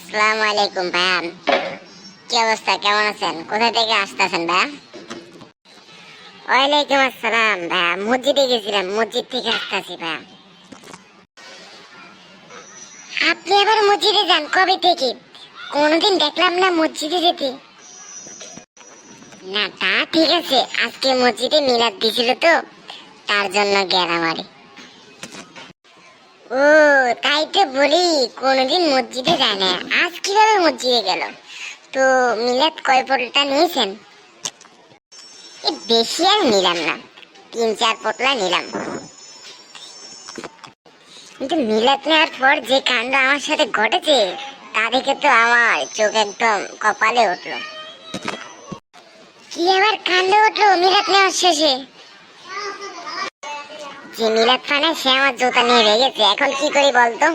আসসালামু আলাইকুম ভাইয়া। কি অবস্থা, কেমন আছেন? কোথা থেকে আসতেছেন ভাইয়া? ওয়ালাইকুম আসসালাম ভাইয়া। মসজিদে গেছিলাম, মসজিদ থেকে আসতেছি ভাইয়া। আপনি আবার মসজিদে যান কবে থেকে? কোনোদিন দেখলাম না মসজিদে যেতে। না তা ঠিক আছে, আজকে মসজিদে মিলাদ দিছিল তো, তার জন্য গেলাম আরে। ও, তাই তো বলি কোনোদিন মসজিদে যায় না, আজ কিভাবে মসজিদে গেল? তো মিলাদ কয় পটলটা নিয়েছেন? বেশি আর নিলাম না, 3-4 পটলা নিলাম। কিন্তু মিলাদ নেওয়ার পর যে কাণ্ড আমার সাথে ঘটেছে তা দেখে তো আমার চোখ একদম কপালে উঠলো। কি আবার কাণ্ড উঠলো মিলাদ নেওয়ার শেষে? যে মিলাদ ফানে সে আমার জুতা নিয়ে রেগেছে, এখন কি করি বলতো?